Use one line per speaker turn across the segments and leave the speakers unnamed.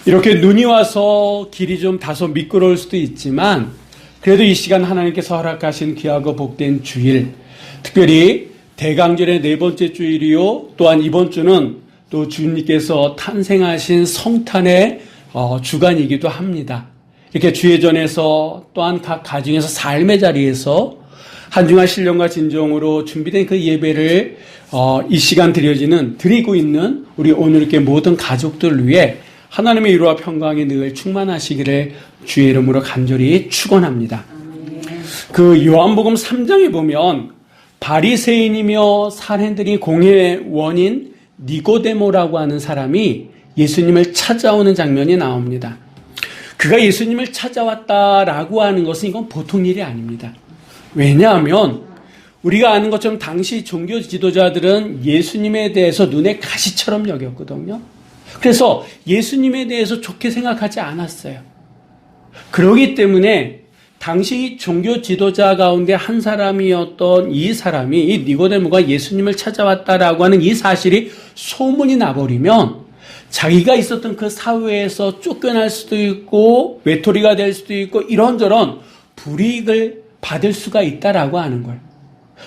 이렇게 눈이 와서 길이 좀 다소 미끄러울 수도 있지만 그래도 이 시간 하나님께서 허락하신 귀하고 복된 주일, 특별히 대강절의 네 번째 주일이요, 또한 이번 주는 또 주님께서 탄생하신 성탄의 주간이기도 합니다. 이렇게 주의 전에서 또한 각 가정에서 삶의 자리에서 한중한 신령과 진정으로 준비된 그 예배를 이 시간 드리고 있는 우리 오늘 이렇게 모든 가족들 위해 하나님의 위로와 평강이 늘 충만하시기를 주의 이름으로 간절히 축원합니다. 그 요한복음 3장에 보면 바리새인이며 사람들이 공회의 원인 니고데모라고 하는 사람이 예수님을 찾아오는 장면이 나옵니다. 그가 예수님을 찾아왔다라고 하는 것은 이건 보통 일이 아닙니다. 왜냐하면 우리가 아는 것처럼 당시 종교 지도자들은 예수님에 대해서 눈에 가시처럼 여겼거든요. 그래서 예수님에 대해서 좋게 생각하지 않았어요. 그렇기 때문에 당시 종교 지도자 가운데 한 사람이었던 이 사람이, 이 니고데모가 예수님을 찾아왔다라고 하는 이 사실이 소문이 나버리면 자기가 있었던 그 사회에서 쫓겨날 수도 있고 외톨이가 될 수도 있고 이런저런 불이익을 받을 수가 있다라고 하는 거예요.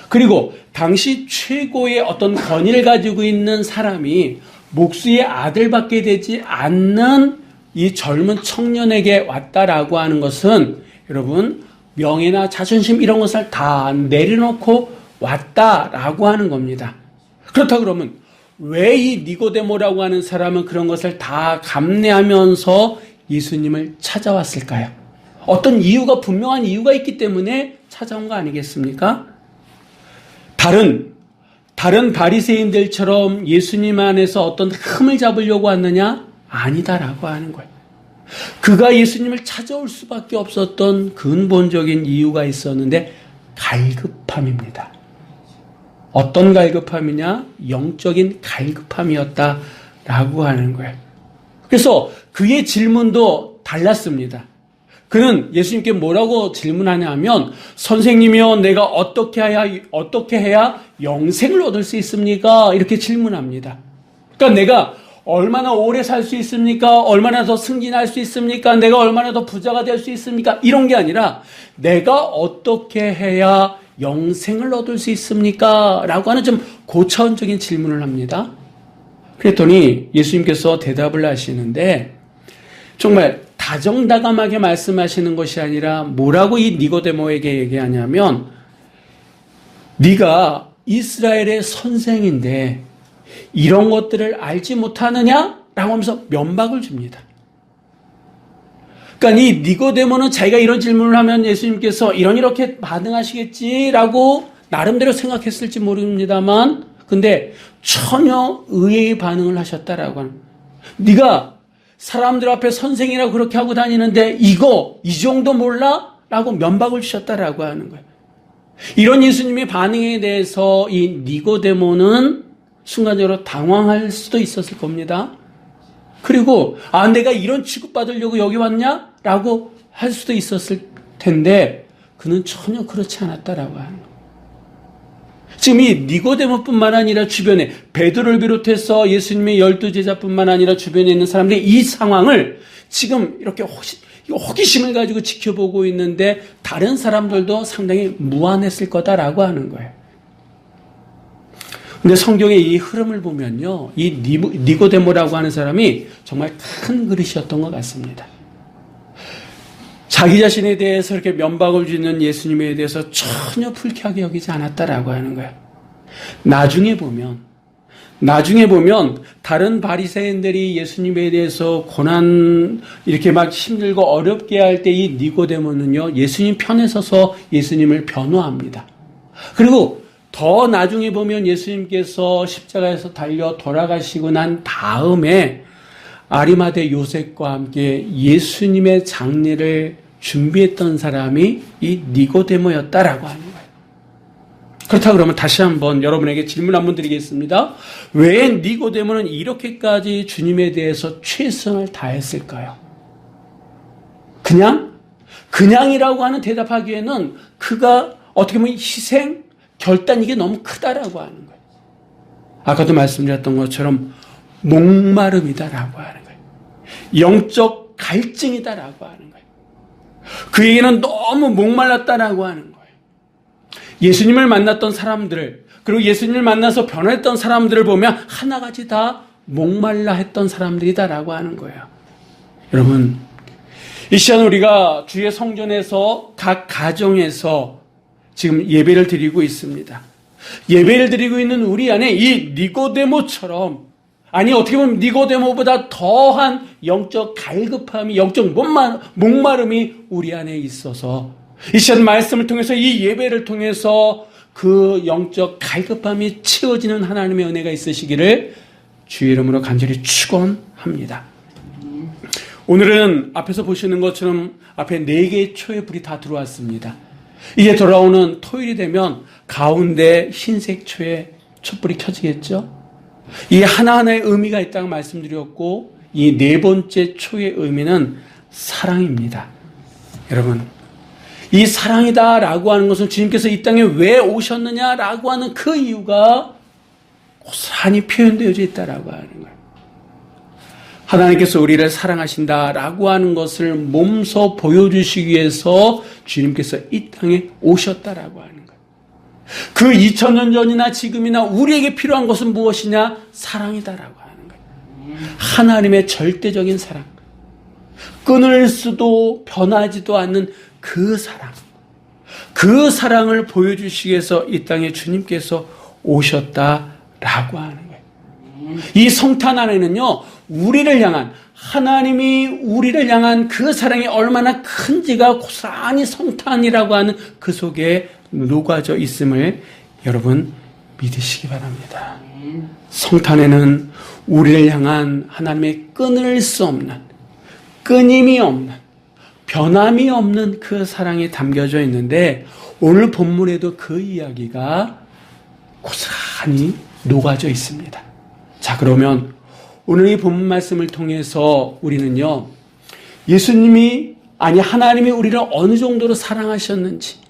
그리고 당시 최고의 어떤 권위를 가지고 있는 사람이 목수의 아들밖에 되지 않는 이 젊은 청년에게 왔다라고 하는 것은 여러분 명예나 자존심 이런 것을 다 내려놓고 왔다라고 하는 겁니다. 그렇다 그러면 왜 이 니고데모라고 하는 사람은 그런 것을 다 감내하면서 예수님을 찾아왔을까요? 어떤 이유가, 분명한 이유가 있기 때문에 찾아온 거 아니겠습니까? 다른 바리새인들처럼 예수님 안에서 어떤 흠을 잡으려고 왔느냐? 아니다라고 하는 거예요. 그가 예수님을 찾아올 수밖에 없었던 근본적인 이유가 있었는데 갈급함입니다. 어떤 갈급함이냐? 영적인 갈급함이었다라고 하는 거예요. 그래서 그의 질문도 달랐습니다. 그는 예수님께 뭐라고 질문하냐 하면, 선생님이여 내가 어떻게 해야 영생을 얻을 수 있습니까? 이렇게 질문합니다. 그러니까 내가 얼마나 오래 살 수 있습니까? 얼마나 더 승진할 수 있습니까? 내가 얼마나 더 부자가 될 수 있습니까? 이런 게 아니라 내가 어떻게 해야 영생을 얻을 수 있습니까? 라고 하는 좀 고차원적인 질문을 합니다. 그랬더니 예수님께서 대답을 하시는데 정말 다정다감하게 말씀하시는 것이 아니라 뭐라고 이 니고데모에게 얘기하냐면, 네가 이스라엘의 선생인데 이런 것들을 알지 못하느냐? 라고 하면서 면박을 줍니다. 그러니까 이 니고데모는 자기가 이런 질문을 하면 예수님께서 이렇게 반응하시겠지라고 나름대로 생각했을지 모릅니다만, 근데 전혀 의외의 반응을 하셨다라고 하는, 네가 사람들 앞에 선생이라고 그렇게 하고 다니는데 이 정도 몰라? 라고 면박을 주셨다라고 하는 거예요. 이런 예수님의 반응에 대해서 이 니고데모는 순간적으로 당황할 수도 있었을 겁니다. 그리고 내가 이런 취급받으려고 여기 왔냐? 라고 할 수도 있었을 텐데 그는 전혀 그렇지 않았다라고 하는 거예요. 지금 이 니고데모뿐만 아니라 주변에 베드로를 비롯해서 예수님의 12제자뿐만 아니라 주변에 있는 사람들이 이 상황을 지금 이렇게 호기심을 가지고 지켜보고 있는데 다른 사람들도 상당히 무안했을 거다라고 하는 거예요. 근데 성경의 이 흐름을 보면요, 이 니고데모라고 하는 사람이 정말 큰 그릇이었던 것 같습니다. 자기 자신에 대해서 이렇게 면박을 주는 예수님에 대해서 전혀 불쾌하게 여기지 않았다라고 하는 거예요. 나중에 보면 다른 바리새인들이 예수님에 대해서 고난 이렇게 막 힘들고 어렵게 할 때 이 니고데모는요, 예수님 편에 서서 예수님을 변호합니다. 그리고 더 나중에 보면 예수님께서 십자가에서 달려 돌아가시고 난 다음에 아리마대 요셉과 함께 예수님의 장례를 준비했던 사람이 이 니고데모였다라고 하는 거예요. 그렇다 그러면 다시 한번 여러분에게 질문 한번 드리겠습니다. 왜 니고데모는 이렇게까지 주님에 대해서 최선을 다했을까요? 그냥이라고 하는 대답하기에는 그가 어떻게 보면 결단 이게 너무 크다라고 하는 거예요. 아까도 말씀드렸던 것처럼 목마름이다라고 하는 거예요. 영적 갈증이다라고 하는 거예요. 그에게는 너무 목말랐다라고 하는 거예요. 예수님을 만났던 사람들을, 그리고 예수님을 만나서 변화했던 사람들을 보면 하나같이 다 목말라 했던 사람들이다라고 하는 거예요. 여러분, 이 시간 우리가 주의 성전에서 각 가정에서 지금 예배를 드리고 있습니다. 예배를 드리고 있는 우리 안에 이 니고데모처럼, 아니 어떻게 보면 니고데모보다 더한 영적 갈급함이, 영적 목마름이 우리 안에 있어서 이 시간 말씀을 통해서, 이 예배를 통해서 그 영적 갈급함이 채워지는 하나님의 은혜가 있으시기를 주의 이름으로 간절히 축원합니다. 오늘은 앞에서 보시는 것처럼 앞에 4개의 초의 불이 다 들어왔습니다. 이제 돌아오는 토요일이 되면 가운데 흰색 초의 촛불이 켜지겠죠? 이 하나하나의 의미가 있다고 말씀드렸고, 이 4번째 초의 의미는 사랑입니다. 여러분, 이 사랑이다라고 하는 것은 주님께서 이 땅에 왜 오셨느냐라고 하는 그 이유가 고스란히 표현되어져 있다라고 하는 거예요. 하나님께서 우리를 사랑하신다라고 하는 것을 몸소 보여주시기 위해서 주님께서 이 땅에 오셨다라고 하는 거예요. 그 2000년 전이나 지금이나 우리에게 필요한 것은 무엇이냐? 사랑이다라고 하는 거예요. 하나님의 절대적인 사랑, 끊을 수도 변하지도 않는 그 사랑, 그 사랑을 보여주시기 위해서 이 땅에 주님께서 오셨다라고 하는 거예요. 이 성탄 안에는요, 우리를 향한, 하나님이 우리를 향한 그 사랑이 얼마나 큰지가 고스란히 성탄이라고 하는 그 속에 녹아져 있음을 여러분 믿으시기 바랍니다. 성탄에는 우리를 향한 하나님의 끊을 수 없는, 끊임이 없는, 변함이 없는 그 사랑이 담겨져 있는데, 오늘 본문에도 그 이야기가 고스란히 녹아져 있습니다. 자, 그러면 오늘 이 본문 말씀을 통해서 우리는요, 예수님이, 아니 하나님이 우리를 어느 정도로 사랑하셨는지,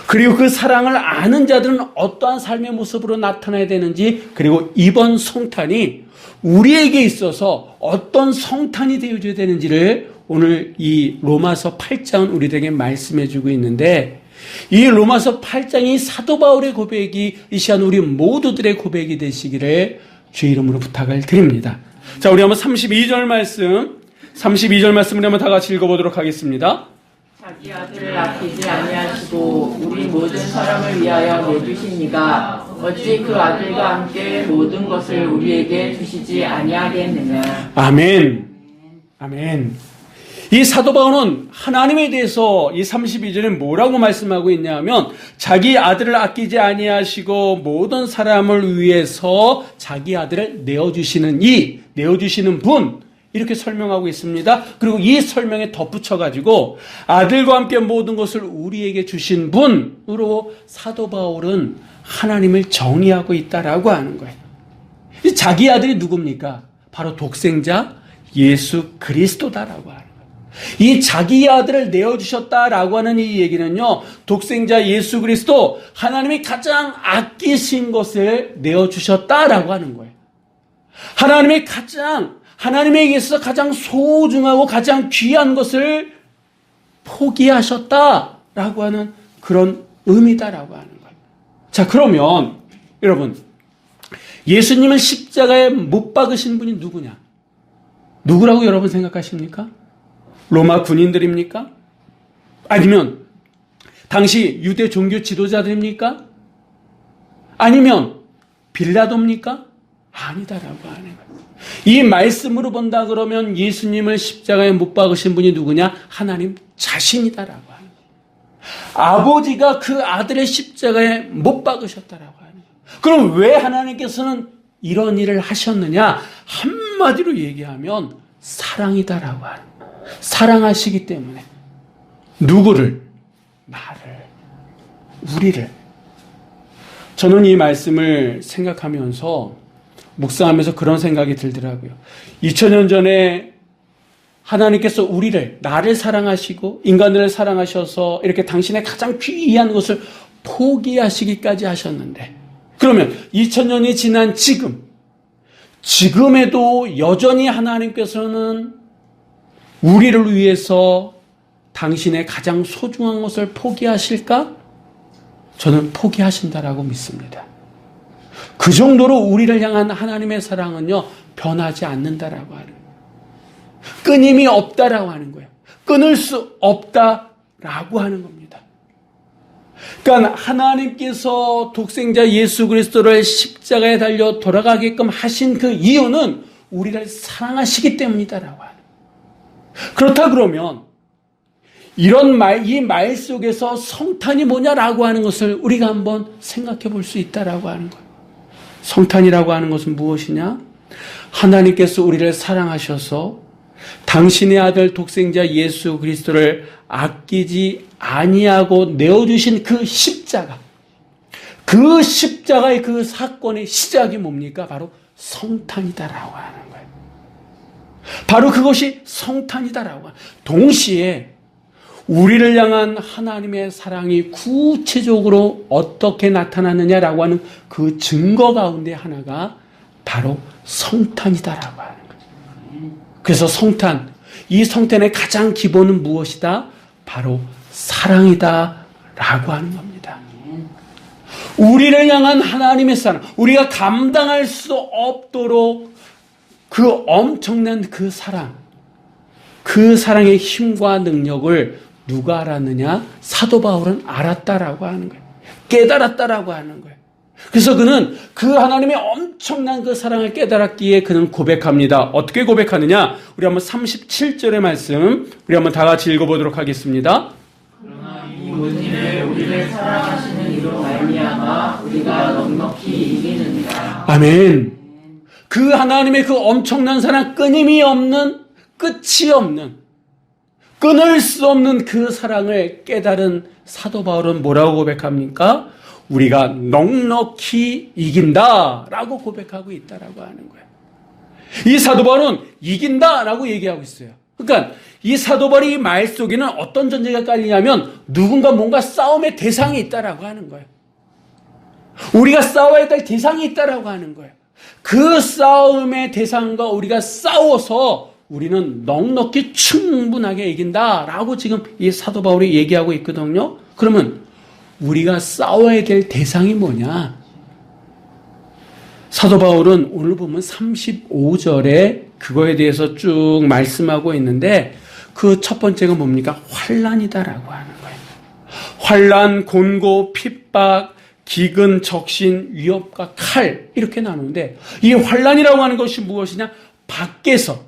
그리고 그 사랑을 아는 자들은 어떠한 삶의 모습으로 나타나야 되는지, 그리고 이번 성탄이 우리에게 있어서 어떤 성탄이 되어줘야 되는지를 오늘 이 로마서 8장은 우리에게 말씀해 주고 있는데, 이 로마서 8장이 사도 바울의 고백이 이 시간 우리 모두들의 고백이 되시기를 주의 이름으로 부탁을 드립니다. 자, 우리 한번 32절 말씀을 한번 다 같이 읽어보도록 하겠습니다.
자기 아들을 아끼지 아니하시고 우리 모든 사람을 위하여 내주신 이가 어찌 그 아들과 함께 모든 것을 우리에게 주시지 아니하겠느냐.
아멘. 아멘. 이 사도 바울은 하나님에 대해서 이 32절에 뭐라고 말씀하고 있냐면, 자기 아들을 아끼지 아니하시고 모든 사람을 위해서 자기 아들을 내어주시는 분, 이렇게 설명하고 있습니다. 그리고 이 설명에 덧붙여가지고 아들과 함께 모든 것을 우리에게 주신 분으로 사도 바울은 하나님을 정의하고 있다라고 하는 거예요. 이 자기 아들이 누굽니까? 바로 독생자 예수 그리스도다라고 하는 거예요. 이 자기 아들을 내어주셨다라고 하는 이 얘기는요, 독생자 예수 그리스도, 하나님이 가장 아끼신 것을 내어주셨다라고 하는 거예요. 하나님에게 있어서 가장 소중하고 가장 귀한 것을 포기하셨다라고 하는 그런 의미다라고 하는 거예요. 자, 그러면 여러분, 예수님을 십자가에 못 박으신 분이 누구냐? 누구라고 여러분 생각하십니까? 로마 군인들입니까? 아니면 당시 유대 종교 지도자들입니까? 아니면 빌라도입니까? 아니다라고 하는 거예요. 이 말씀으로 본다 그러면 예수님을 십자가에 못 박으신 분이 누구냐? 하나님 자신이다라고 하는 거예요. 아버지가 그 아들의 십자가에 못 박으셨다라고 하는 거예요. 그럼 왜 하나님께서는 이런 일을 하셨느냐? 한마디로 얘기하면 사랑이다라고 하는 거예요. 사랑하시기 때문에 누구를? 나를, 우리를. 저는 이 말씀을 생각하면서 묵상하면서 그런 생각이 들더라고요. 2000년 전에 하나님께서 나를 사랑하시고 인간들을 사랑하셔서 이렇게 당신의 가장 귀한 것을 포기하시기까지 하셨는데, 그러면 2000년이 지난 지금 지금에도 여전히 하나님께서는 우리를 위해서 당신의 가장 소중한 것을 포기하실까? 저는 포기하신다라고 믿습니다. 그 정도로 우리를 향한 하나님의 사랑은요, 변하지 않는다라고 하는 거예요. 끊임이 없다라고 하는 거예요. 끊을 수 없다라고 하는 겁니다. 그러니까 하나님께서 독생자 예수 그리스도를 십자가에 달려 돌아가게끔 하신 그 이유는 우리를 사랑하시기 때문이다라고 하는 거예요. 그렇다 그러면 이 말 속에서 성탄이 뭐냐라고 하는 것을 우리가 한번 생각해 볼 수 있다라고 하는 거예요. 성탄이라고 하는 것은 무엇이냐? 하나님께서 우리를 사랑하셔서 당신의 아들 독생자 예수 그리스도를 아끼지 아니하고 내어주신 그 십자가, 그 십자가의 그 사건의 시작이 뭡니까? 바로 성탄이다라고 하는 거예요. 바로 그것이 성탄이다라고 하는 거예요. 동시에 우리를 향한 하나님의 사랑이 구체적으로 어떻게 나타나느냐라고 하는 그 증거 가운데 하나가 바로 성탄이다라고 하는 거죠. 그래서 성탄, 이 성탄의 가장 기본은 무엇이다? 바로 사랑이다라고 하는 겁니다. 우리를 향한 하나님의 사랑, 우리가 감당할 수 없도록 그 엄청난 그 사랑, 그 사랑의 힘과 능력을 누가 알았느냐? 사도 바울은 알았다라고 하는 거예요. 깨달았다라고 하는 거예요. 그래서 그는 그 하나님의 엄청난 그 사랑을 깨달았기에 그는 고백합니다. 어떻게 고백하느냐? 우리 한번 37절의 말씀, 우리 한번 다 같이 읽어보도록 하겠습니다.
그러나 이 모든 일을 우리를 사랑하시는 이로 말미암아 우리가 넉넉히 이기느니라.
아멘. 그 하나님의 그 엄청난 사랑, 끊임이 없는, 끝이 없는, 끊을 수 없는 그 사랑을 깨달은 사도 바울은 뭐라고 고백합니까? 우리가 넉넉히 이긴다라고 고백하고 있다라고 하는 거예요. 이 사도 바울은 이긴다라고 얘기하고 있어요. 그러니까 이 사도 바울의 말 속에는 어떤 전제가 깔리냐면 누군가 뭔가 싸움의 대상이 있다라고 하는 거예요. 우리가 싸워야 될 대상이 있다라고 하는 거예요. 그 싸움의 대상과 우리가 싸워서 우리는 넉넉히 충분하게 이긴다라고 지금 이 사도 바울이 얘기하고 있거든요. 그러면 우리가 싸워야 될 대상이 뭐냐? 사도 바울은 오늘 보면 35절에 그거에 대해서 쭉 말씀하고 있는데 그 첫 번째가 뭡니까? 환난이다라고 하는 거예요. 환난, 곤고, 핍박, 기근, 적신, 위협과 칼 이렇게 나누는데 이 환난이라고 하는 것이 무엇이냐? 밖에서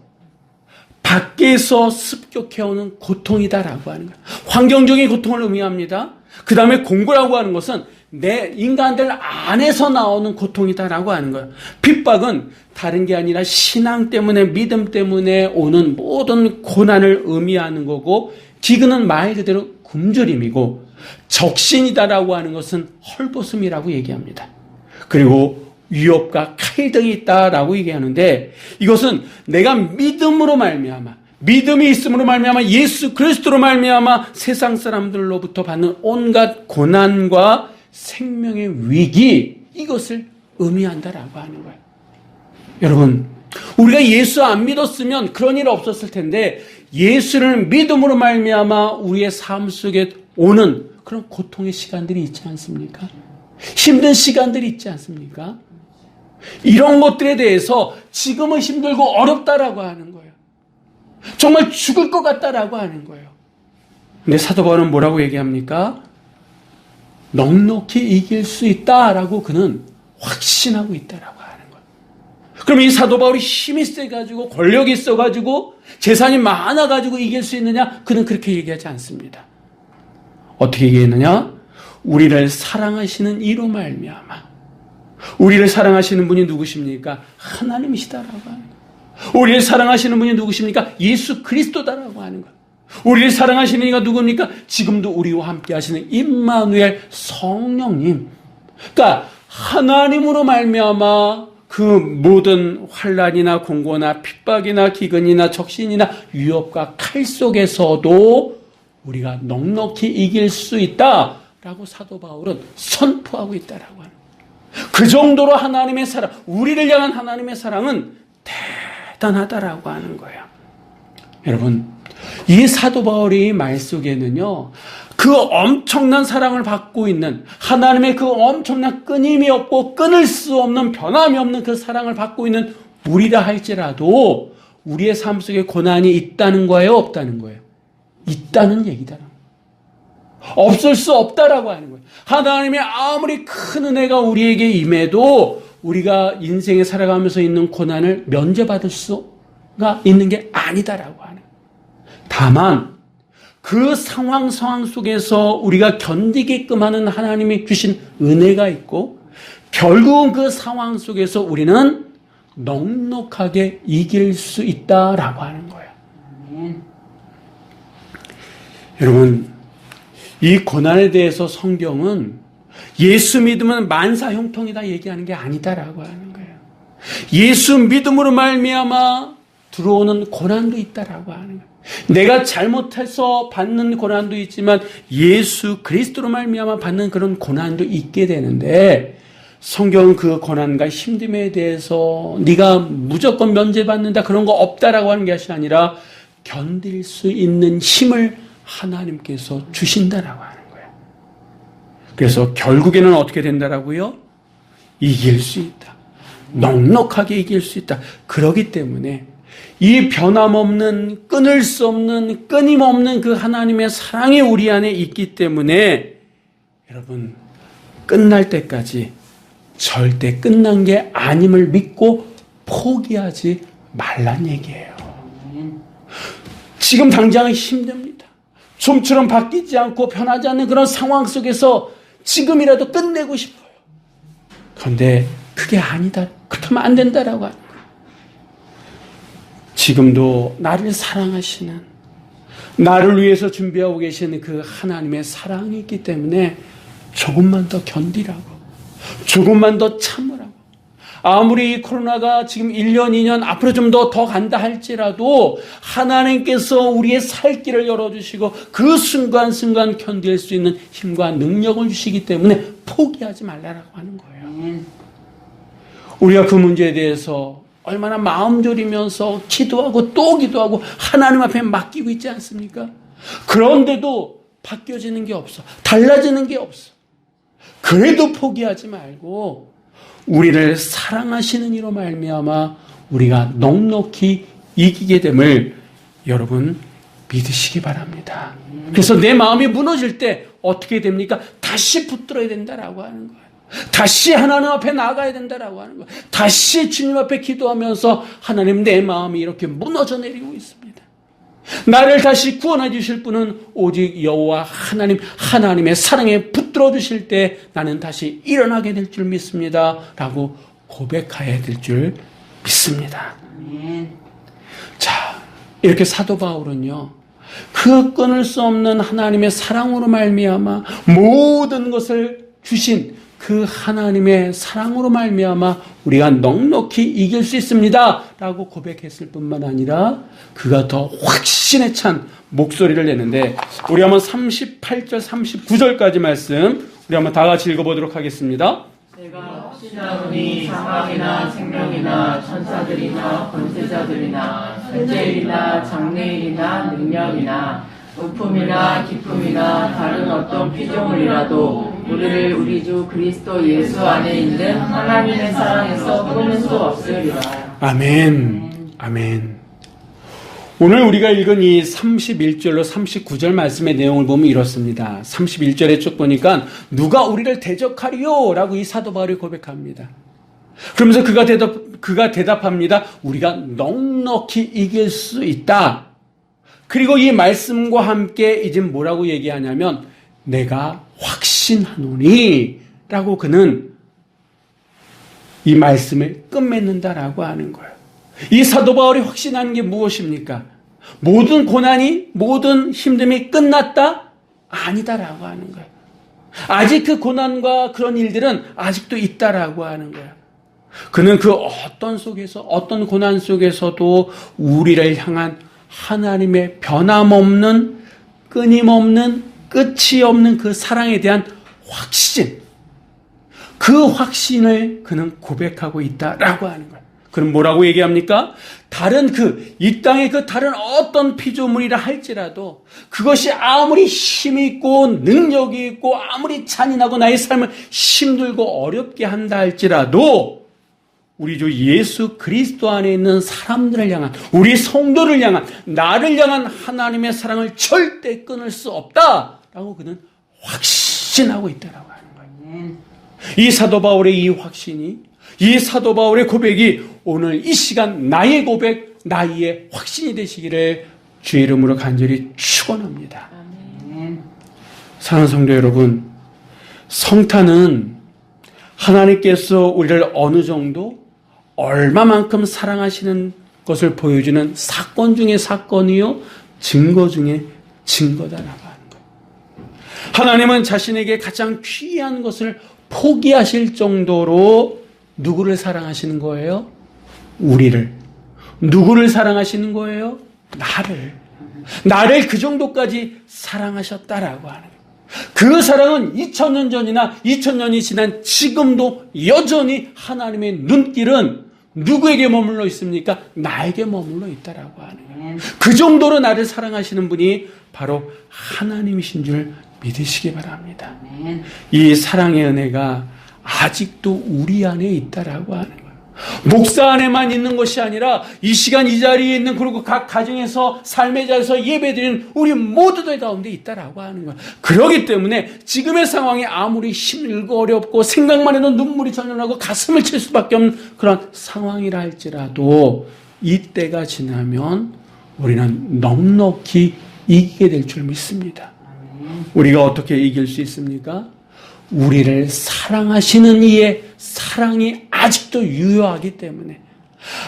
습격해오는 고통이다라고 하는 거예요. 환경적인 고통을 의미합니다. 그 다음에 공고라고 하는 것은 내 인간들 안에서 나오는 고통이다라고 하는 거예요. 핍박은 다른 게 아니라 신앙 때문에, 믿음 때문에 오는 모든 고난을 의미하는 거고, 기근은 말 그대로 굶주림이고, 적신이다라고 하는 것은 헐벗음이라고 얘기합니다. 그리고 위협과 칼 등이 있다라고 얘기하는데, 이것은 내가 믿음으로 말미암아, 믿음이 있음으로 말미암아, 예수 그리스도로 말미암아 세상 사람들로부터 받는 온갖 고난과 생명의 위기, 이것을 의미한다라고 하는 거예요. 여러분, 우리가 예수 안 믿었으면 그런 일 없었을 텐데 예수를 믿음으로 말미암아 우리의 삶 속에 오는 그런 고통의 시간들이 있지 않습니까? 힘든 시간들이 있지 않습니까? 이런 것들에 대해서 지금은 힘들고 어렵다라고 하는 거예요. 정말 죽을 것 같다라고 하는 거예요. 근데 사도 바울은 뭐라고 얘기합니까? 넉넉히 이길 수 있다라고 그는 확신하고 있다라고 하는 거예요. 그럼 이 사도 바울이 힘이 세가지고 권력이 있어가지고 재산이 많아가지고 이길 수 있느냐? 그는 그렇게 얘기하지 않습니다. 어떻게 얘기했느냐? 우리를 사랑하시는 이로 말미암아. 우리를 사랑하시는 분이 누구십니까? 하나님이시다라고 하는 거예요. 우리를 사랑하시는 분이 누구십니까? 예수 그리스도다라고 하는 거예요. 우리를 사랑하시는 이가 누굽니까? 지금도 우리와 함께 하시는 임마누엘 성령님. 그러니까 하나님으로 말미암아 그 모든 환난이나 공고나 핍박이나 기근이나 적신이나 위협과 칼 속에서도 우리가 넉넉히 이길 수 있다라고 사도 바울은 선포하고 있다라고 하는 거예요. 그 정도로 하나님의 사랑, 우리를 향한 하나님의 사랑은 대단하다라고 하는 거예요. 여러분, 이 사도 바울의 말 속에는요, 그 엄청난 사랑을 받고 있는 하나님의 그 엄청난 끊임이 없고 끊을 수 없는 변함이 없는 그 사랑을 받고 있는 우리라 할지라도 우리의 삶 속에 고난이 있다는 거예요, 없다는 거예요? 있다는 얘기다. 없을 수 없다라고 하는 거예요. 하나님의 아무리 큰 은혜가 우리에게 임해도 우리가 인생에 살아가면서 있는 고난을 면제받을 수가 있는 게 아니다라고 하는 거예요. 다만 그 상황 속에서 우리가 견디게끔 하는 하나님이 주신 은혜가 있고 결국은 그 상황 속에서 우리는 넉넉하게 이길 수 있다라고 하는 거예요. 여러분, 이 고난에 대해서 성경은 예수 믿으면 만사 형통이다 얘기하는 게 아니다라고 하는 거예요. 예수 믿음으로 말미암아 들어오는 고난도 있다라고 하는 거예요. 내가 잘못해서 받는 고난도 있지만 예수 그리스도로 말미암아 받는 그런 고난도 있게 되는데, 성경은 그 고난과 힘듦에 대해서 네가 무조건 면제받는다 그런 거 없다라고 하는 것이 아니라 견딜 수 있는 힘을 하나님께서 주신다라고 하는 거예요. 그래서 결국에는 어떻게 된다라고요? 이길 수 있다. 넉넉하게 이길 수 있다. 그렇기 때문에 이 변함없는, 끊을 수 없는, 끊임없는 그 하나님의 사랑이 우리 안에 있기 때문에 여러분, 끝날 때까지 절대 끝난 게 아님을 믿고 포기하지 말란 얘기예요. 지금 당장은 힘듭니다. 좀처럼 바뀌지 않고 변하지 않는 그런 상황 속에서 지금이라도 끝내고 싶어요. 그런데 그게 아니다. 그렇다면 안 된다라고 하는 거예요. 지금도 나를 사랑하시는, 나를 위해서 준비하고 계시는 그 하나님의 사랑이 있기 때문에 조금만 더 견디라고, 조금만 더 참으라고. 아무리 이 코로나가 지금 1년, 2년 앞으로 좀 더 간다 할지라도 하나님께서 우리의 살 길을 열어주시고 그 순간순간 견딜 수 있는 힘과 능력을 주시기 때문에 포기하지 말라라고 하는 거예요. 우리가 그 문제에 대해서 얼마나 마음 졸이면서 기도하고 또 기도하고 하나님 앞에 맡기고 있지 않습니까? 그런데도 바뀌어지는 게 없어. 달라지는 게 없어. 그래도 포기하지 말고 우리를 사랑하시는 이로 말미암아 우리가 넉넉히 이기게 됨을 여러분 믿으시기 바랍니다. 그래서 내 마음이 무너질 때 어떻게 됩니까? 다시 붙들어야 된다라고 하는 거예요. 다시 하나님 앞에 나가야 된다라고 하는 거예요. 다시 주님 앞에 기도하면서 하나님, 내 마음이 이렇게 무너져 내리고 있습니다. 나를 다시 구원해 주실 분은 오직 여호와 하나님의 사랑에 붙들어 주실 때 나는 다시 일어나게 될 줄 믿습니다 라고 고백해야 될 줄 믿습니다. 자, 이렇게 사도 바울은요, 그 끊을 수 없는 하나님의 사랑으로 말미암아 모든 것을 주신 그 하나님의 사랑으로 말미암아 우리가 넉넉히 이길 수 있습니다 라고 고백했을 뿐만 아니라 그가 더 확신에 찬 목소리를 내는데, 우리 한번 38절 39절까지 말씀 우리 한번 다 같이 읽어보도록 하겠습니다.
내가 확신하노니 사망이나 생명이나 천사들이나 권세자들이나 현재일이나 장래일이나 능력이나 은품이나 기품이나 다른 어떤 피조물이라도 우리를 우리 주 그리스도 예수 안에 있는 하나님의 사랑에서 끊을 수 없으리라.
아멘. 아멘. 오늘 우리가 읽은 이 31절로 39절 말씀의 내용을 보면 이렇습니다. 31절에 쭉 보니까 누가 우리를 대적하리요? 라고 이 사도 바울이 고백합니다. 그러면서 그가 대답합니다. 우리가 넉넉히 이길 수 있다. 그리고 이 말씀과 함께 이제 뭐라고 얘기하냐면 내가 확신하노니 라고 그는 이 말씀을 끝맺는다라고 하는 거예요. 이 사도 바울이 확신하는 게 무엇입니까? 모든 고난이, 모든 힘듦이 끝났다? 아니다라고 하는 거예요. 아직 그 고난과 그런 일들은 아직도 있다라고 하는 거예요. 그는 그 어떤 고난 속에서도 우리를 향한 하나님의 변함없는, 끊임없는, 끝이 없는 그 사랑에 대한 확신, 그 확신을 그는 고백하고 있다라고 하는 거예요. 그럼 뭐라고 얘기합니까? 다른 이 땅의 그 다른 어떤 피조물이라 할지라도 그것이 아무리 힘이 있고 능력이 있고 아무리 잔인하고 나의 삶을 힘들고 어렵게 한다 할지라도 우리 주 예수 그리스도 안에 있는 사람들을 향한, 우리 성도를 향한, 나를 향한 하나님의 사랑을 절대 끊을 수 없다라고 그는 확신하고 있다라고 하는 거예요. 이 사도 바울의 이 확신이, 이 사도 바울의 고백이 오늘 이 시간 나의 고백, 나의 확신이 되시기를 주의 이름으로 간절히 축원합니다. 사랑하는 성도 여러분, 성탄은 하나님께서 우리를 어느 정도, 얼마만큼 사랑하시는 것을 보여주는 사건 중에 사건이요, 증거 중에 증거다라고 하는 거예요. 하나님은 자신에게 가장 귀한 것을 포기하실 정도로 누구를 사랑하시는 거예요? 우리를. 누구를 사랑하시는 거예요? 나를 그 정도까지 사랑하셨다라고 하는 거예요. 그 사랑은 2000년 전이나 2000년이 지난 지금도 여전히 하나님의 눈길은 누구에게 머물러 있습니까? 나에게 머물러 있다라고 하는 거예요. 그 정도로 나를 사랑하시는 분이 바로 하나님이신 줄 믿으시기 바랍니다. 이 사랑의 은혜가 아직도 우리 안에 있다라고 하는 거예요. 목사 안에만 있는 것이 아니라 이 시간 이 자리에 있는, 그리고 각 가정에서 삶의 자리에서 예배드리는 우리 모두들 가운데 있다라고 하는 거예요. 그렇기 때문에 지금의 상황이 아무리 힘들고 어렵고 생각만 해도 눈물이 전연하고 가슴을 칠 수밖에 없는 그런 상황이라 할지라도 이때가 지나면 우리는 넉넉히 이기게 될 줄 믿습니다. 우리가 어떻게 이길 수 있습니까? 우리를 사랑하시는 이의 사랑이 아직도 유효하기 때문에,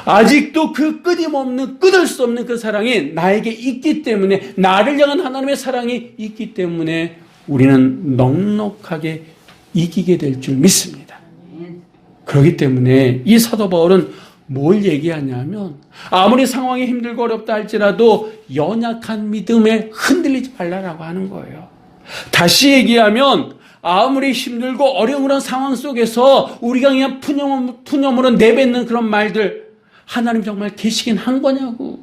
아직도 그 끊임없는, 끊을 수 없는 그 사랑이 나에게 있기 때문에, 나를 향한 하나님의 사랑이 있기 때문에 우리는 넉넉하게 이기게 될 줄 믿습니다. 그렇기 때문에 이 사도 바울은 뭘 얘기하냐면, 아무리 상황이 힘들고 어렵다 할지라도 연약한 믿음에 흔들리지 말라라고 하는 거예요. 다시 얘기하면, 아무리 힘들고 어려운 그런 상황 속에서 우리가 그냥 푸념으로 내뱉는 그런 말들, 하나님 정말 계시긴 한 거냐고,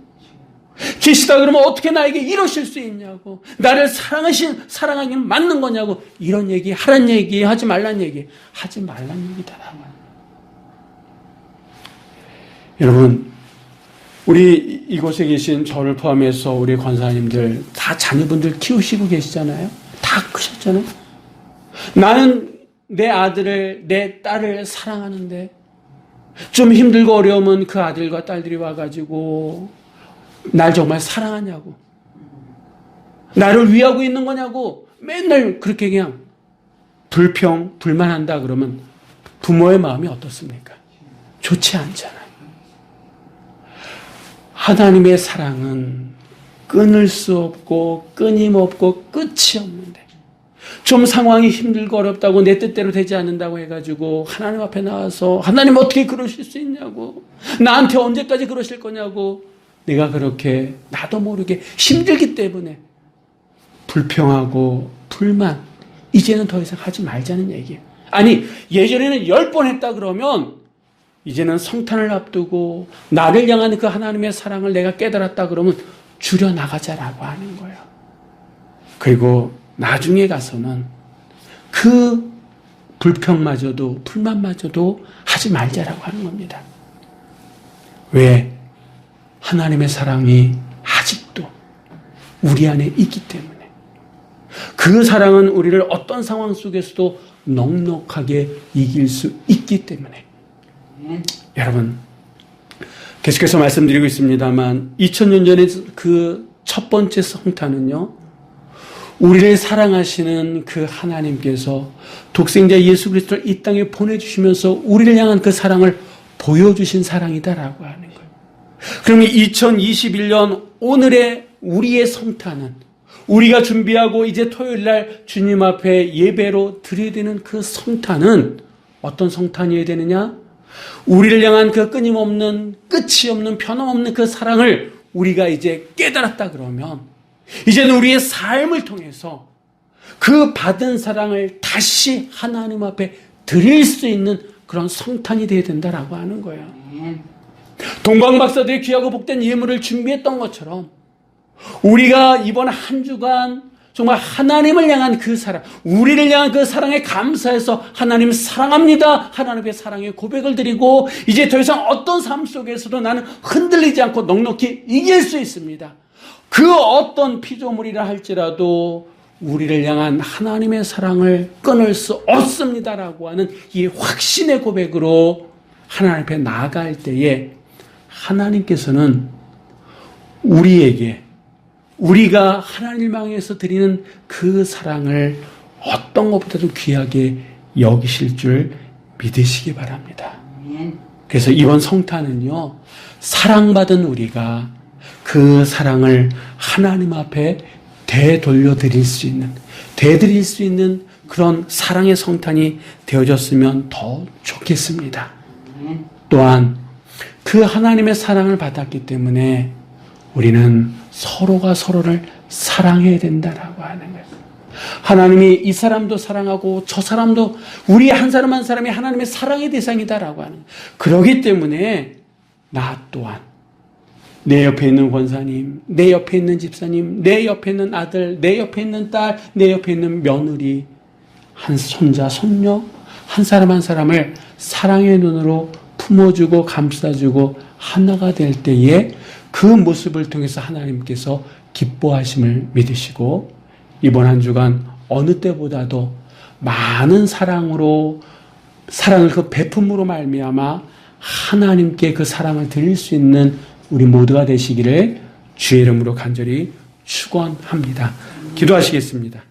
계시다 그러면 어떻게 나에게 이러실 수 있냐고, 나를 사랑하긴 맞는 거냐고, 이런 얘기, 하란 얘기, 하지 말란 얘기, 하지 말란 얘기다. 여러분, 우리 이곳에 계신 저를 포함해서 우리 권사님들 다 자녀분들 키우시고 계시잖아요. 다 크셨잖아요. 나는 내 아들을, 내 딸을 사랑하는데 좀 힘들고 어려우면 그 아들과 딸들이 와가지고 날 정말 사랑하냐고, 나를 위하고 있는 거냐고 맨날 그렇게 그냥 불만한다 그러면 부모의 마음이 어떻습니까? 좋지 않잖아요. 하나님의 사랑은 끊을 수 없고 끊임없고 끝이 없는데, 좀 상황이 힘들고 어렵다고 내 뜻대로 되지 않는다고 해가지고 하나님 앞에 나와서 하나님 어떻게 그러실 수 있냐고, 나한테 언제까지 그러실 거냐고, 내가 그렇게 나도 모르게 힘들기 때문에 불평하고 불만, 이제는 더 이상 하지 말자는 얘기예요. 아니, 예전에는 10번 했다 그러면 이제는 성탄을 앞두고 나를 향한 그 하나님의 사랑을 내가 깨달았다 그러면 줄여나가자라고 하는 거예요. 그리고 나중에 가서는 그 불평마저도 불만마저도 하지 말자라고 하는 겁니다. 왜? 하나님의 사랑이 아직도 우리 안에 있기 때문에. 그 사랑은 우리를 어떤 상황 속에서도 넉넉하게 이길 수 있기 때문에. 여러분, 계속해서 말씀드리고 있습니다만 2000년 전에 그 첫 번째 성탄은요, 우리를 사랑하시는 그 하나님께서 독생자 예수 그리스도를 이 땅에 보내주시면서 우리를 향한 그 사랑을 보여주신 사랑이다라고 하는 거예요. 그러면 2021년 오늘의 우리의 성탄은, 우리가 준비하고 이제 토요일 날 주님 앞에 예배로 드려야 되는 그 성탄은 어떤 성탄이어야 되느냐? 우리를 향한 그 끊임없는, 끝이 없는, 변함없는 그 사랑을 우리가 이제 깨달았다 그러면, 이제는 우리의 삶을 통해서 그 받은 사랑을 다시 하나님 앞에 드릴 수 있는 그런 성탄이 되어야 된다라고 하는 거예요. 동방박사들이 귀하고 복된 예물을 준비했던 것처럼 우리가 이번 한 주간 정말 하나님을 향한 그 사랑, 우리를 향한 그 사랑에 감사해서 하나님 사랑합니다. 하나님의 사랑의 고백을 드리고 이제 더 이상 어떤 삶 속에서도 나는 흔들리지 않고 넉넉히 이길 수 있습니다. 그 어떤 피조물이라 할지라도 우리를 향한 하나님의 사랑을 끊을 수 없습니다라고 하는 이 확신의 고백으로 하나님 앞에 나아갈 때에 하나님께서는 우리에게 우리가 하나님을 향해서 드리는 그 사랑을 어떤 것보다도 귀하게 여기실 줄 믿으시기 바랍니다. 그래서 이번 성탄은요, 사랑받은 우리가 그 사랑을 하나님 앞에 되돌려드릴 수 있는, 되드릴 수 있는 그런 사랑의 성탄이 되어졌으면 더 좋겠습니다. 또한 그 하나님의 사랑을 받았기 때문에 우리는 서로가 서로를 사랑해야 된다라고 하는 거예요. 하나님이 이 사람도 사랑하고 저 사람도 우리 한 사람 한 사람이 하나님의 사랑의 대상이다라고 하는 거예요. 그렇기 때문에 나 또한 내 옆에 있는 권사님, 내 옆에 있는 집사님, 내 옆에 있는 아들, 내 옆에 있는 딸, 내 옆에 있는 며느리, 한 손자, 손녀, 한 사람 한 사람을 사랑의 눈으로 품어주고 감싸주고 하나가 될 때에 그 모습을 통해서 하나님께서 기뻐하심을 믿으시고 이번 한 주간 어느 때보다도 많은 사랑을 그 베품으로 말미암아 하나님께 그 사랑을 드릴 수 있는 우리 모두가 되시기를 주의 이름으로 간절히 축원합니다. 기도하시겠습니다.